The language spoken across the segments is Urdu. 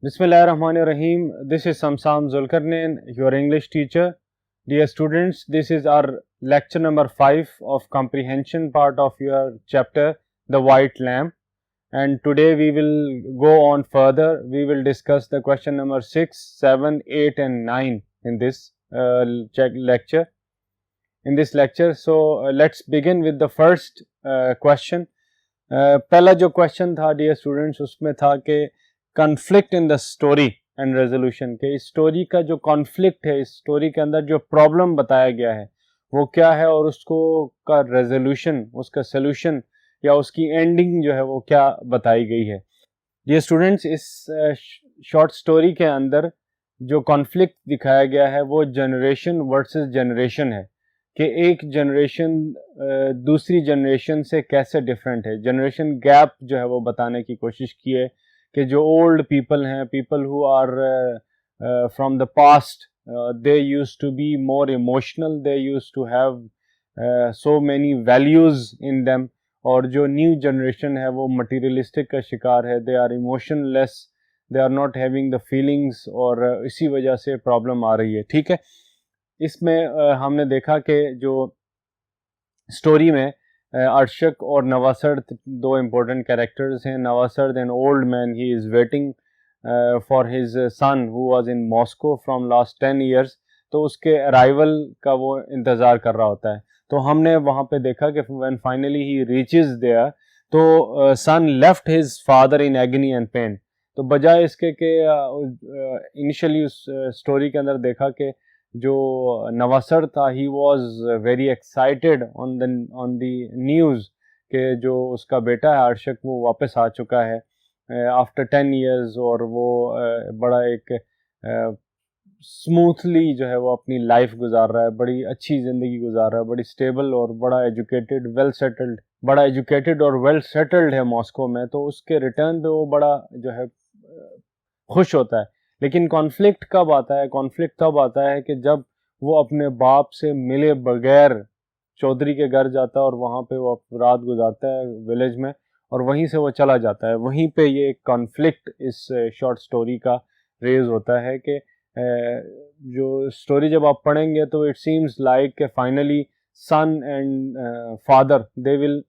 Bismillahirrahmanirrahim. This is Samsam Zulkarnain, your English teacher. Dear students, this is our lecture number 5 of comprehension part of your chapter, The White Lamb. And today we will go on further. We will discuss the question number 6, 7, 8 and 9 in this lecture. So let's begin with the first question. پہلا جو کویشچن تھا ڈیئر اسٹوڈنٹس اس میں تھا کہ conflict in the story and resolution, کہ اس اسٹوری کا جو کانفلکٹ ہے، اس اسٹوری کے اندر جو پرابلم بتایا گیا ہے وہ کیا ہے، اور اس کو کا ریزولوشن، اس کا سلوشن یا اس کی اینڈنگ جو ہے وہ کیا بتائی گئی ہے. ڈیئر اسٹوڈنٹس، اس شارٹ اسٹوری کے اندر جو کانفلکٹ دکھایا گیا ہے وہ جنریشن ورسز جنریشن ہے، کہ ایک جنریشن دوسری جنریشن سے کیسے ڈفرینٹ ہے. جنریشن گیپ جو ہے وہ بتانے کی کوشش کی ہے کہ جو اولڈ پیپل ہیں، people who are from the past, they used to be more emotional, they used to have so many values in them, اور جو نیو جنریشن ہے وہ مٹیریلسٹک کا شکار ہے، they are emotionless, they are not having the feelings, اور اسی وجہ سے پرابلم آ رہی ہے. ٹھیک ہے، اس میں ہم نے دیکھا کہ جو اسٹوری میں ارشک اور نواسرد دو امپورٹنٹ کیریکٹرز ہیں. Navasard an old man, he is waiting for his son who was in Moscow from last 10 years، تو اس کے ارائیول کا وہ انتظار کر رہا ہوتا ہے. تو ہم نے وہاں پہ دیکھا کہ when finally he reaches there, تو son left his father in agony and pain. تو بجائے اس کے کہ انیشلی اس اسٹوری کے اندر دیکھا کہ جو نواسر تھا، he was very excited on the news کہ جو اس کا بیٹا ہے ارشک وہ واپس آ چکا ہے آفٹر 10 years، اور وہ بڑا ایک اسموتھلی جو ہے وہ اپنی لائف گزار رہا ہے، بڑی اچھی زندگی گزار رہا ہے، بڑی اسٹیبل اور بڑا ایجوکیٹڈ اور ویل سیٹلڈ ہے ماسکو میں. تو اس کے ریٹرن پہ وہ بڑا جو ہے خوش ہوتا ہے. لیکن کانفلکٹ کب آتا ہے؟ کانفلکٹ تب آتا ہے کہ جب وہ اپنے باپ سے ملے بغیر چودھری کے گھر جاتا ہے، اور وہاں پہ وہ رات گزارتا ہے ولیج میں، اور وہیں سے وہ چلا جاتا ہے. وہیں پہ یہ کانفلکٹ اس شارٹ سٹوری کا ریز ہوتا ہے کہ جو سٹوری جب آپ پڑھیں گے تو اٹ سیمز لائک کہ finally son and father they will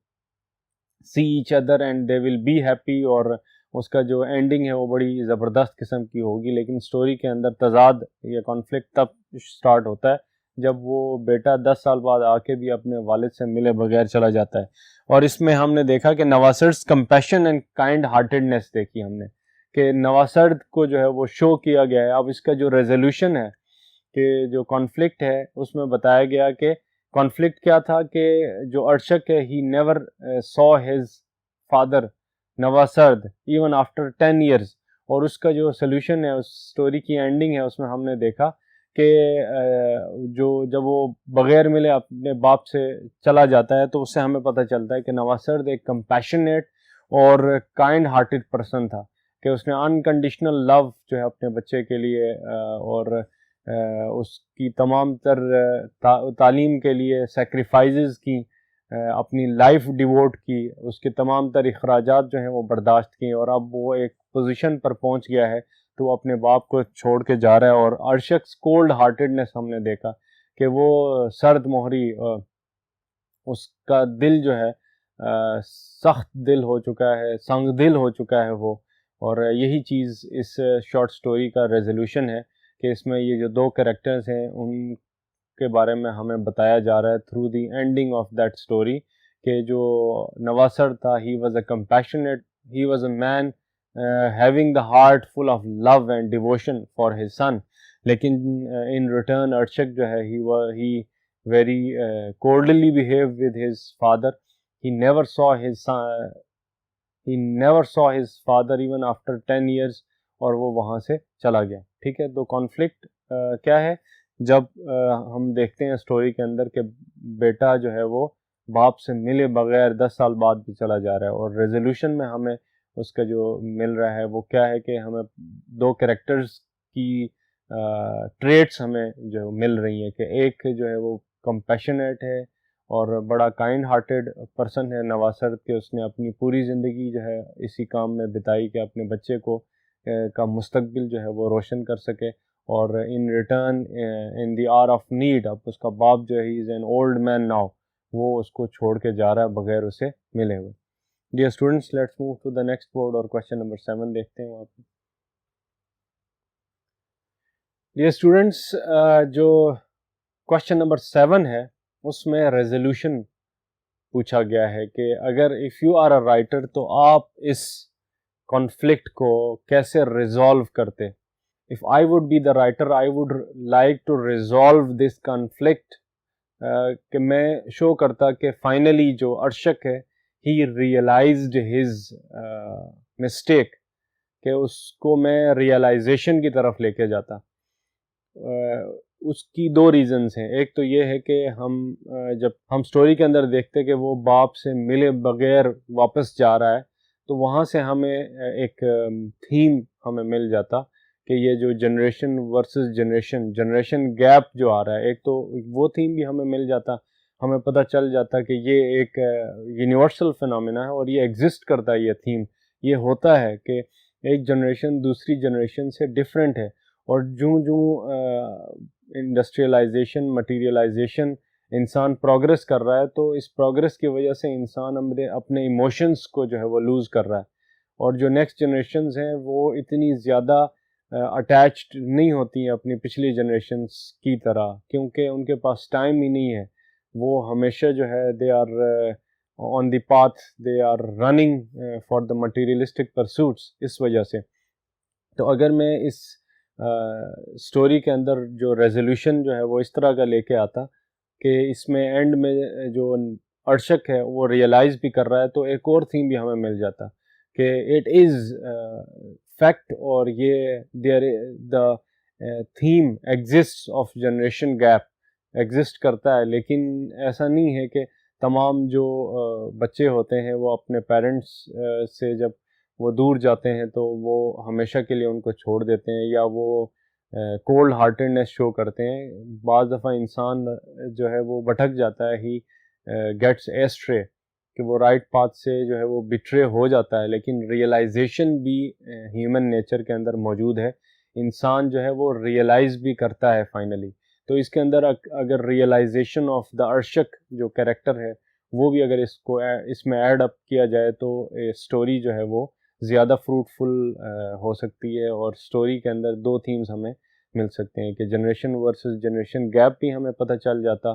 see each other and they will be happy, اور اس کا جو اینڈنگ ہے وہ بڑی زبردست قسم کی ہوگی. لیکن سٹوری کے اندر تضاد یا کانفلکٹ تب سٹارٹ ہوتا ہے جب وہ بیٹا 10 سال بعد آ کے بھی اپنے والد سے ملے بغیر چلا جاتا ہے. اور اس میں ہم نے دیکھا کہ نواسرز کمپیشن اینڈ کائنڈ ہارٹیڈنیس دیکھی ہم نے، کہ نواسرد کو جو ہے وہ شو کیا گیا ہے. اب اس کا جو ریزولوشن ہے، کہ جو کانفلکٹ ہے، اس میں بتایا گیا کہ کانفلکٹ کیا تھا کہ جو ارشک ہے، he never saw his father Navasard even after 10 years، اور اس کا جو سلوشن ہے، اس سٹوری کی اینڈنگ ہے، اس میں ہم نے دیکھا کہ جب وہ بغیر ملے اپنے باپ سے چلا جاتا ہے، تو اس سے ہمیں پتہ چلتا ہے کہ نواسرد ایک کمپیشنیٹ اور کائنڈ ہارٹیڈ پرسن تھا، کہ اس نے انکنڈیشنل لو جو ہے اپنے بچے کے لیے اور اس کی تمام تر تعلیم کے لیے سیکریفائزز کی، اپنی لائف ڈیووٹ کی، اس کے تمام تر اخراجات جو ہیں وہ برداشت کی، اور اب وہ ایک پوزیشن پر پہنچ گیا ہے تو وہ اپنے باپ کو چھوڑ کے جا رہا ہے. اور ارشک کولڈ ہارٹیڈنیس ہم نے دیکھا کہ وہ سرد مہری، اس کا دل جو ہے سخت دل ہو چکا ہے، سنگ دل ہو چکا ہے وہ. اور یہی چیز اس شارٹ سٹوری کا ریزولوشن ہے، کہ اس میں یہ جو دو کریکٹرز ہیں ان کے بارے میں ہمیں بتایا جا رہا ہے through the ending of that story, کہ جو نواسر تھا، he was a compassionate, he was a man having the heart full of love and devotion for his son. لیکن ان ریٹرن ارشک جو ہے، he very coldly behave with his father. He never saw his father even after 10 years، اور وہ وہاں سے چلا گیا. ٹھیک ہے، تو کانفلکٹ کیا ہے؟ جب ہم دیکھتے ہیں سٹوری کے اندر کہ بیٹا جو ہے وہ باپ سے ملے بغیر 10 سال بعد بھی چلا جا رہا ہے، اور ریزولوشن میں ہمیں اس کا جو مل رہا ہے وہ کیا ہے کہ ہمیں دو کریکٹرز کی ٹریٹس ہمیں جو مل رہی ہیں، کہ ایک جو ہے وہ کمپیشنیٹ ہے اور بڑا کائنڈ ہارٹیڈ پرسن ہے نواسر، کہ اس نے اپنی پوری زندگی جو ہے اسی کام میں بتائی کہ اپنے بچے کو کا مستقبل جو ہے وہ روشن کر سکے، اور in return in the hour of need اب اس کا باپ جو ہے he is an old man now, وہ اس کو چھوڑ کے جا رہا ہے بغیر اسے ملے ہوئے. Dear students, let's move to the next board اور کویشچن نمبر 7 دیکھتے ہیں وہاں پہ. ڈیئر اسٹوڈنٹس، جو کویشچن نمبر 7 ہے اس میں ریزولوشن پوچھا گیا ہے کہ اگر if you are a writer تو آپ اس کانفلکٹ کو کیسے ریزالو کرتے. If I would be the writer I would like to resolve this conflict, کہ میں شو کرتا کہ فائنلی جو ارشک ہے ہی ریئلائزڈ ہز مسٹیک، کہ اس کو میں ریئلائزیشن کی طرف لے کے جاتا. اس کی 2 ریزنز ہیں. ایک تو یہ ہے کہ جب ہم سٹوری کے اندر دیکھتے کہ وہ باپ سے ملے بغیر واپس جا رہا ہے تو وہاں سے ہمیں ایک تھیم ہمیں مل جاتا کہ یہ جو جنریشن ورسز جنریشن گیپ جو آ رہا ہے، ایک تو وہ تھیم بھی ہمیں مل جاتا. ہمیں پتہ چل جاتا کہ یہ ایک یونیورسل فنامنا ہے اور یہ ایگزسٹ کرتا ہے. یہ تھیم یہ ہوتا ہے کہ ایک جنریشن دوسری جنریشن سے ڈفرینٹ ہے، اور جو انڈسٹریلائزیشن مٹیریلائزیشن انسان پروگرس کر رہا ہے تو اس پروگرس کی وجہ سے انسان اپنے ایموشنس کو جو ہے وہ لوز کر رہا ہے. اور جو نیکسٹ جنریشنز ہیں وہ اتنی زیادہ اٹیچڈ نہیں ہوتی ہیں اپنی پچھلی جنریشنز کی طرح، کیونکہ ان کے پاس ٹائم ہی نہیں ہے. وہ ہمیشہ جو ہے they are on the path, they are running for the materialistic pursuits. اس وجہ سے تو اگر میں اس سٹوری کے اندر جو ریزولوشن جو ہے وہ اس طرح کا لے کے آتا کہ اس میں اینڈ میں جو ارشک ہے وہ ریئلائز بھی کر رہا ہے، تو ایک اور تھیم بھی ہمیں مل جاتا کہ اٹ از فیکٹ، اور یہ the theme exist of generation gap exist کرتا ہے. لیکن ایسا نہیں ہے کہ تمام جو بچے ہوتے ہیں وہ اپنے پیرنٹس سے جب وہ دور جاتے ہیں تو وہ ہمیشہ کے لیے ان کو چھوڑ دیتے ہیں یا وہ کولڈ ہارٹیڈنیس شو کرتے ہیں. بعض دفعہ انسان جو ہے وہ بھٹک جاتا ہے، ہی گیٹس ایسٹرے، کہ وہ رائٹ پاتھ سے جو ہے وہ بٹرے ہو جاتا ہے. لیکن ریئلائزیشن بھی ہیومن نیچر کے اندر موجود ہے. انسان جو ہے وہ ریئلائز بھی کرتا ہے فائنلی. تو اس کے اندر اگر ریئلائزیشن آف دا ارشک جو کریکٹر ہے وہ بھی اگر اس میں ایڈ اپ کیا جائے تو اسٹوری جو ہے وہ زیادہ فروٹفل ہو سکتی ہے. اور سٹوری کے اندر 2 تھیمز ہمیں مل سکتے ہیں کہ جنریشن ورسز جنریشن گیپ بھی ہمیں پتہ چل جاتا،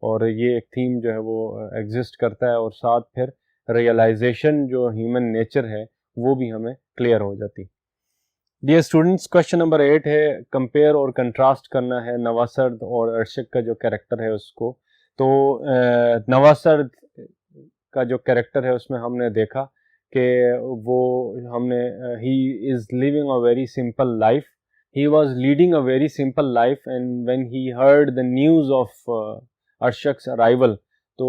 اور یہ ایک تھیم جو ہے وہ ایگزسٹ کرتا ہے، اور ساتھ پھر ریئلائزیشن جو ہیومن نیچر ہے وہ بھی ہمیں کلیئر ہو جاتی. ڈیئر اسٹوڈنٹس، کویشچن نمبر 8 ہے کمپیئر اور کنٹراسٹ کرنا ہے نواسرد اور ارشک کا جو کریکٹر ہے اس کو. تو نواسرد کا جو کریکٹر ہے اس میں ہم نے دیکھا کہ وہ ہم نے he is living a very simple life. He was leading a very simple life and when he heard the news of Arshak's arrival, تو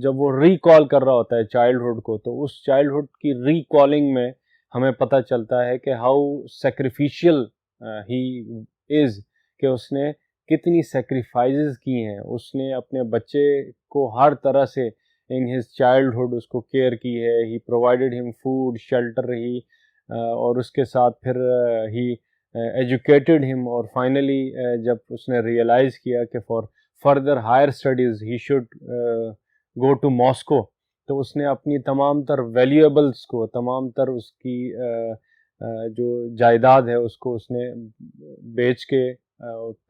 جب وہ ریکال کر رہا ہوتا ہے چائلڈہڈ کو، تو اس چائلڈہڈ کی ریکالنگ میں ہمیں پتہ چلتا ہے کہ ہاؤ سیکریفیشیل ہی از، کہ اس نے کتنی سیکریفائزز کی ہیں. اس نے اپنے بچے کو ہر طرح سے ان ہز چائلڈہڈ اس کو کیئر کی ہے. ہی پرووائڈیڈ ہم فوڈ، شیلٹر، ہی اور اس کے ساتھ پھر ہی ایجوکیٹڈ ہم، اور فائنلی جب اس نے ریئلائز کیا کہ for further higher studies he should go to Moscow, تو اس نے اپنی تمام تر ویلیویبلس کو، تمام تر اس کی جو جائیداد ہے اس کو اس نے بیچ کے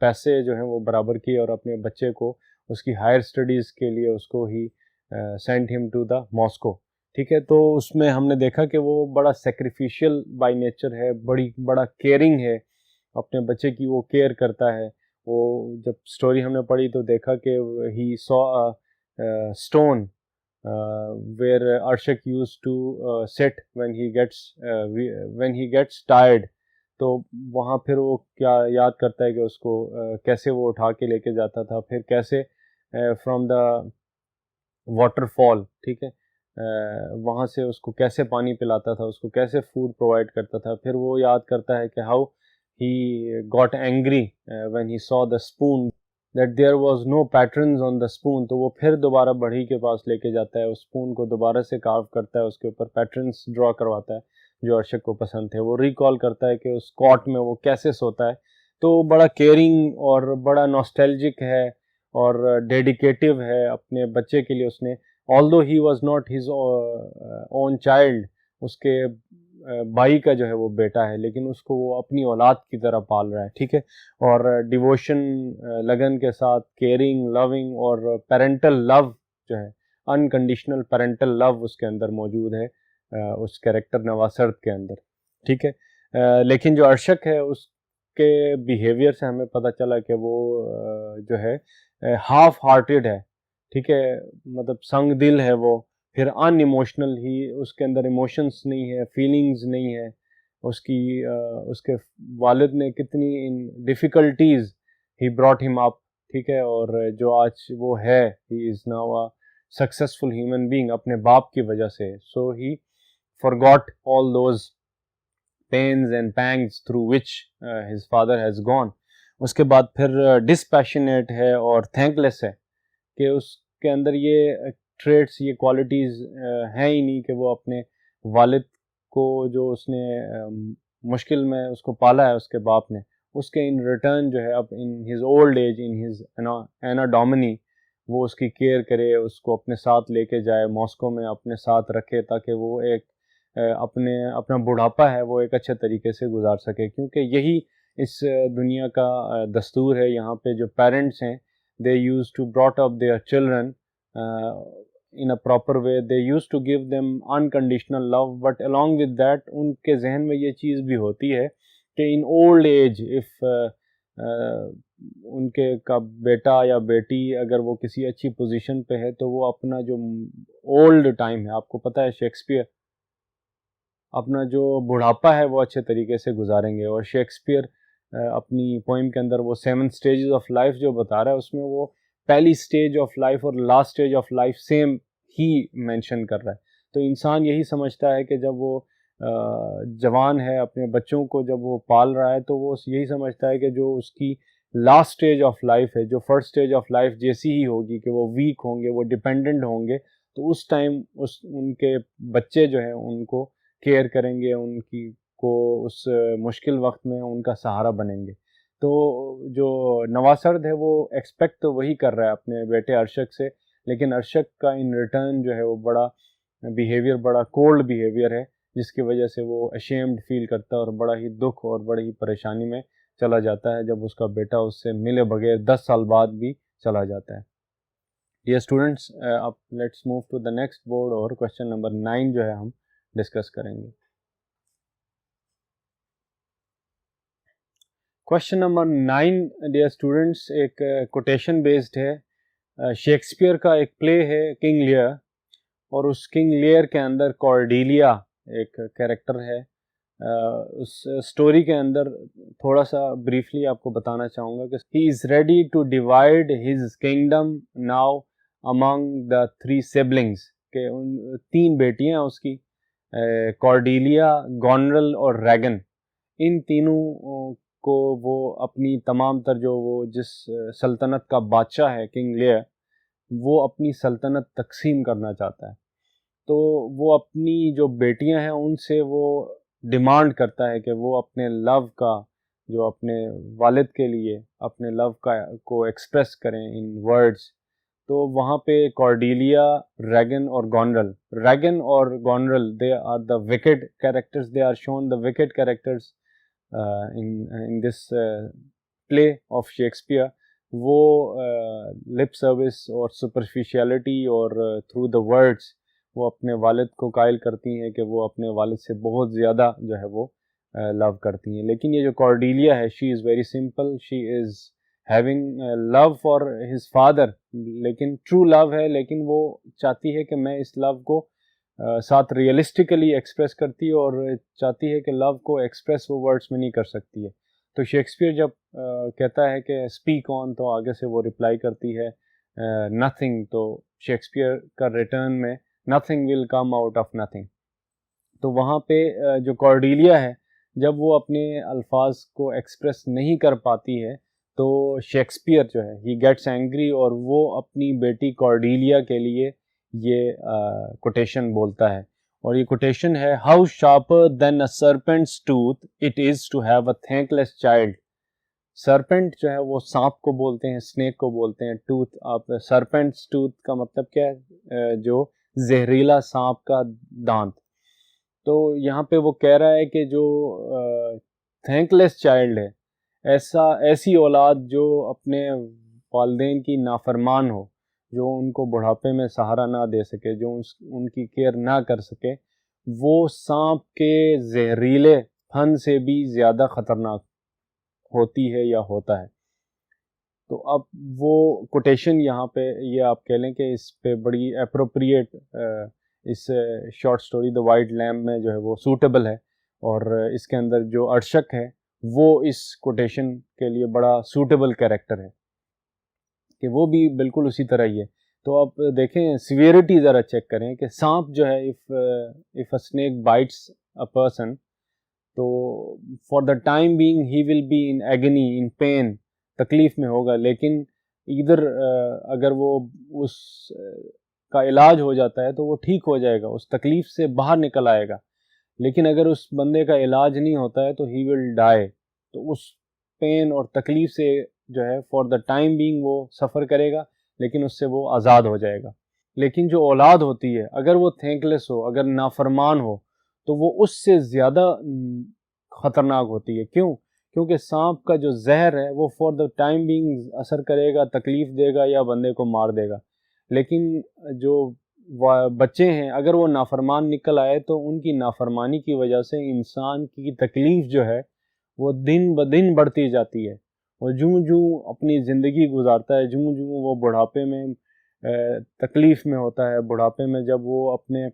پیسے جو ہیں وہ برابر کیے، اور اپنے بچے کو اس کی ہائر اسٹڈیز کے لیے اس کو ہی سینڈ ہم ٹو دا ماسکو. ٹھیک ہے، تو اس میں ہم نے دیکھا کہ وہ بڑا سیکریفیشیل بائی نیچر ہے، بڑا کیئرنگ ہے، اپنے بچے کی وہ کیئر کرتا ہے. وہ جب سٹوری ہم نے پڑھی تو دیکھا کہ ہی سو stone where Arshak used to sit when he gets tired. تو وہاں پھر وہ کیا یاد کرتا ہے کہ اس کو کیسے وہ اٹھا کے لے کے جاتا تھا، پھر کیسے فرام دا واٹر فال، ٹھیک ہے، وہاں سے اس کو کیسے پانی پلاتا تھا، اس کو کیسے فوڈ پرووائڈ کرتا تھا. پھر وہ یاد کرتا ہے کہ how he got angry when he saw the spoon that there was no patterns on the spoon. تو وہ پھر دوبارہ بڑھئی کے پاس لے کے جاتا ہے، اس اسپون کو دوبارہ سے کارو کرتا ہے، اس کے اوپر پیٹرنس ڈرا کرواتا ہے. جو ارشد کو پسند تھے. وہ ریکال کرتا ہے کہ اس کاٹ میں وہ کیسے سوتا ہے. تو بڑا کیئرنگ اور بڑا ناسٹیلجک ہے اور ڈیڈیکیٹو ہے اپنے بچے کے لیے. اس نے although he was not his own child, اس کے بھائی کا جو ہے وہ بیٹا ہے, لیکن اس کو وہ اپنی اولاد کی طرح پال رہا ہے, ٹھیک ہے. اور ڈیووشن, لگن کے ساتھ, کیئرنگ, لونگ اور پیرنٹل لو جو ہے, انکنڈیشنل پیرنٹل لو اس کے اندر موجود ہے, اس کیریکٹر نواسرد کے اندر, ٹھیک ہے. لیکن جو ارشک ہے اس کے بیہیویئر سے ہمیں پتہ چلا کہ وہ جو ہے ہاف ہارٹیڈ ہے, ٹھیک ہے, مطلب سنگ دل ہے وہ. پھر ان ایموشنل, ہی اس کے اندر ایموشنس نہیں ہے, فیلنگز نہیں ہے. اس کے والد نے کتنی ان ڈیفیکلٹیز ہی براٹ ہم اپ, ٹھیک ہے, اور جو آج وہ ہے, he is now a successful human being اپنے باپ کی وجہ سے. سو ہی forgot all those pains and pangs through which his father has gone. اس کے بعد پھر ڈسپیشنیٹ ہے اور تھینکلیس ہے کہ اس کے اندر یہ ٹریٹس, یہ کوالٹیز ہیں ہی نہیں کہ وہ اپنے والد کو, جو اس نے مشکل میں اس کو پالا ہے اس کے باپ نے, اس کے ان ریٹرن جو ہے اب in his old age, in his anno domini, وہ اس کی کیئر کرے, اس کو اپنے ساتھ لے کے جائے, ماسکو میں اپنے ساتھ رکھے, تاکہ وہ ایک اپنا بڑھاپا ہے وہ ایک اچھے طریقے سے گزار سکے. کیونکہ یہی اس دنیا کا دستور ہے. یہاں پہ جو پیرنٹس ہیں, they used to brought up their children in a proper way, they used to give them unconditional love, but along with that ان کے ذہن میں یہ چیز بھی ہوتی ہے کہ in old age if ان کے کا بیٹا یا بیٹی اگر وہ کسی اچھی پوزیشن پہ ہے, تو وہ اپنا جو اولڈ ٹائم ہے, آپ کو پتہ ہے شیکسپیئر اپنا جو بڑھاپا ہے وہ اچھے طریقے سے گزاریں گے. اور شیکسپیئر اپنی پوئم کے اندر وہ 7 اسٹیجز آف لائف جو بتا رہا ہے, اس میں وہ پہلی اسٹیج آف لائف اور last stage of life same he mention کر رہا ہے. تو انسان یہی سمجھتا ہے کہ جب وہ جوان ہے, اپنے بچوں کو جب وہ پال رہا ہے, تو وہ یہی سمجھتا ہے کہ جو اس کی لاسٹ اسٹیج آف لائف ہے, جو فرسٹ اسٹیج آف لائف جیسی ہی ہوگی, کہ وہ ویک ہوں گے, وہ ڈیپینڈنٹ ہوں گے, تو اس ٹائم ان کے بچے جو ہیں ان کو کیئر کریں گے, ان کی کو اس مشکل وقت میں ان کا سہارا بنیں گے. تو جو نواسرد ہے وہ ایکسپیکٹ تو وہی کر رہا ہے اپنے بیٹے ارشک سے, لیکن ارشک کا ان ریٹرن جو ہے وہ بڑا بیہیویئر, بڑا کولڈ بیہیویئر ہے, جس کی وجہ سے وہ اشیمڈ فیل کرتا ہے اور بڑا ہی دکھ اور بڑی ہی پریشانی میں چلا جاتا ہے جب اس کا بیٹا اس سے ملے بغیر 10 سال بعد بھی چلا جاتا ہے. ڈیئر اسٹوڈنٹس, اب let's move to the next board, اور کوشچن نمبر 9 جو ہے ہم ڈسکس کریں گے. کوشچن نمبر 9 ڈیئر اسٹوڈنٹس ایک کوٹیشن بیسڈ ہے. شیکسپیئر کا ایک پلے ہے کنگ لیئر, اور اس کنگ لیئر کے اندر کارڈیلیا ایک کیریکٹر ہے. اس سٹوری کے اندر تھوڑا سا بریفلی آپ کو بتانا چاہوں گا کہ he is ready to divide his kingdom now among the 3 siblings, کہ ان 3 بیٹیاں اس کی, کارڈیلیا, گونرل اور ریگن. ان تینوں کو وہ اپنی تمام تر جو وہ جس سلطنت کا بادشاہ ہے کنگ لیئر, وہ اپنی سلطنت تقسیم کرنا چاہتا ہے. تو وہ اپنی جو بیٹیاں ہیں ان سے وہ ڈیمانڈ کرتا ہے کہ وہ اپنے لو کا, جو اپنے والد کے لیے اپنے لو کا کو ایکسپریس کریں ان ورڈز. تو وہاں پہ کارڈیلیا, ریگن اور گونرل, ریگن اور Goneril they are the wicked characters, they are shown the wicked characters in this play of Shakespeare. وہ لپ سروس اور سپرفیشیلٹی اور تھرو دا ورڈس وہ اپنے والد کو قائل کرتی ہیں کہ وہ اپنے والد سے بہت زیادہ جو ہے وہ لو کرتی ہیں. لیکن یہ جو کارڈیلیا ہے, she is very simple, she is having love for his father, لیکن ٹرو لو ہے, لیکن وہ چاہتی ہے کہ میں اس لو کو ساتھ ریئلسٹیکلی ایکسپریس کرتی ہے, اور چاہتی ہے کہ لو کو ایکسپریس وہ ورڈس میں نہیں کر سکتی ہے. تو شیکسپیئر جب کہتا ہے کہ اسپیک آن, تو آگے سے وہ رپلائی کرتی ہے نتھنگ. تو شیکسپیئر کا ریٹرن میں nothing will come out of nothing. تو وہاں پہ جو کارڈیلیا ہے, جب وہ اپنے الفاظ کو ایکسپریس نہیں کر پاتی ہے, تو شیکسپیئر جو ہے ہی گیٹس اینگری, اور وہ اپنی بیٹی کارڈیلیا کے لیے یہ کوٹیشن بولتا ہے. اور یہ کوٹیشن ہے how sharper than a serpent's tooth it is to have a thankless child. Serpent جو ہے وہ سانپ کو بولتے ہیں, اسنیک کو بولتے ہیں. ٹوتھ, آپ سرپینٹس ٹوتھ کا مطلب کیا ہے؟ جو زہریلا سانپ کا دانت. تو یہاں پہ وہ کہہ رہا ہے کہ جو تھینک لیس چائلڈ ہے, ایسی اولاد جو اپنے والدین کی نافرمان ہو, جو ان کو بڑھاپے میں سہارا نہ دے سکے, جو ان کی کیئر نہ کر سکے, وہ سانپ کے زہریلے پھن سے بھی زیادہ خطرناک ہوتی ہے یا ہوتا ہے. تو اب وہ کوٹیشن یہاں پہ یہ آپ کہہ لیں کہ اس پہ بڑی اپروپریٹ اس short story the white lamb میں جو ہے وہ سوٹیبل ہے, اور اس کے اندر جو ارشک ہے وہ اس کوٹیشن کے لیے بڑا سوٹیبل کیریکٹر ہے کہ وہ بھی بالکل اسی طرح ہی ہے. تو آپ دیکھیں سیویرٹی ذرا چیک کریں کہ سانپ جو ہے if a snake bites a person, تو for the time being he will be in agony, in pain, تکلیف میں ہوگا. لیکن ادھر اگر وہ اس کا علاج ہو جاتا ہے تو وہ ٹھیک ہو جائے گا, اس تکلیف سے باہر نکل آئے گا. لیکن اگر اس بندے کا علاج نہیں ہوتا ہے تو ہی ول ڈائی. تو اس پین اور تکلیف سے جو ہے فار دا ٹائم بینگ وہ سفر کرے گا, لیکن اس سے وہ آزاد ہو جائے گا. لیکن جو اولاد ہوتی ہے اگر وہ تھینکلیس ہو, اگر نافرمان ہو, تو وہ اس سے زیادہ خطرناک ہوتی ہے. کیوں؟ کیونکہ سانپ کا جو زہر ہے وہ فار دا ٹائم بینگ اثر کرے گا, تکلیف دے گا یا بندے کو مار دے گا. لیکن جو بچے ہیں اگر وہ نافرمان نکل آئے تو ان کی نافرمانی کی وجہ سے انسان کی تکلیف جو ہے وہ دن بدن بڑھتی جاتی ہے. وہ جوں جوں اپنی زندگی گزارتا ہے, جوں جوں وہ بڑھاپے میں تکلیف میں ہوتا ہے, بڑھاپے میں جب وہ اپنے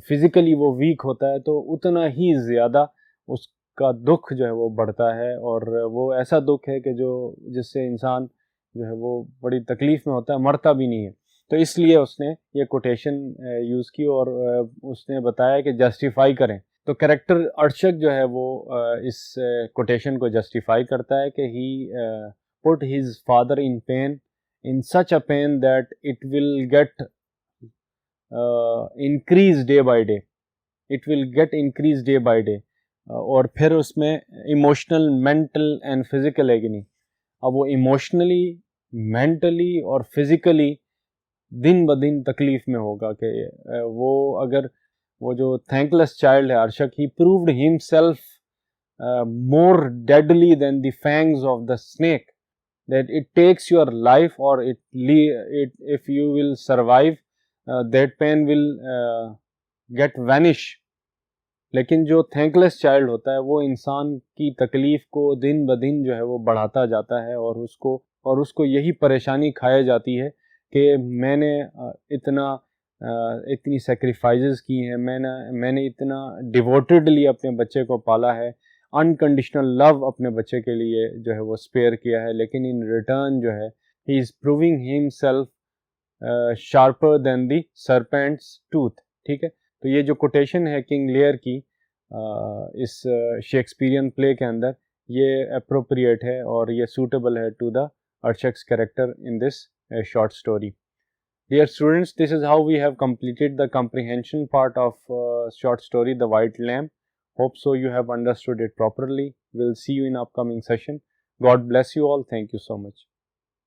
فزیکلی وہ ویک ہوتا ہے, تو اتنا ہی زیادہ اس کا دکھ جو ہے وہ بڑھتا ہے. اور وہ ایسا دکھ ہے کہ جس سے انسان جو ہے وہ بڑی تکلیف میں ہوتا ہے, مرتا بھی نہیں ہے. تو اس لیے اس نے یہ کوٹیشن یوز کی اور اس نے بتایا کہ جسٹیفائی کریں. تو کریکٹر ارشک جو ہے وہ اس کوٹیشن کو جسٹیفائی کرتا ہے کہ he put his father in pain, in such a pain that it will get increase day by day. It will get increased day by day. اور پھر اس میں emotional, mental and physical agony. اب وہ ایموشنلی, مینٹلی اور فزیکلی دن بدن تکلیف میں ہوگا کہ وہ اگر وہ جو تھینک لیس چائلڈ ہے Arshak, he proved himself more deadly than the fangs of the snake, that it takes your life, or if you will survive, that pain will get vanish. لیکن جو تھینکلیس چائلڈ ہوتا ہے وہ انسان کی تکلیف کو دن بدن جو ہے وہ بڑھاتا جاتا ہے, اور اس کو یہی پریشانی کھائی جاتی ہے کہ میں نے اتنی سیکریفائزز کی ہیں, میں نے اتنا ڈیووٹیڈلی اپنے بچے کو پالا ہے, انکنڈیشنل لو اپنے بچے کے لیے جو ہے وہ اسپیئر کیا ہے, لیکن ان ریٹرن جو ہے ہی از پروونگ ہم سیلف شارپر دین دی سرپینٹس ٹوتھ. ٹھیک ہے, تو یہ جو کوٹیشن ہے کنگ لیئر کی اس شیکسپیرین پلے کے اندر, یہ اپروپریٹ ہے اور یہ سوٹیبل ہے to the Arshak's character in this short story. Dear students, this is how we have completed the comprehension part of short story The White Lamb. Hope so you have understood it properly. We'll see you in upcoming session. God bless you all. Thank you so much.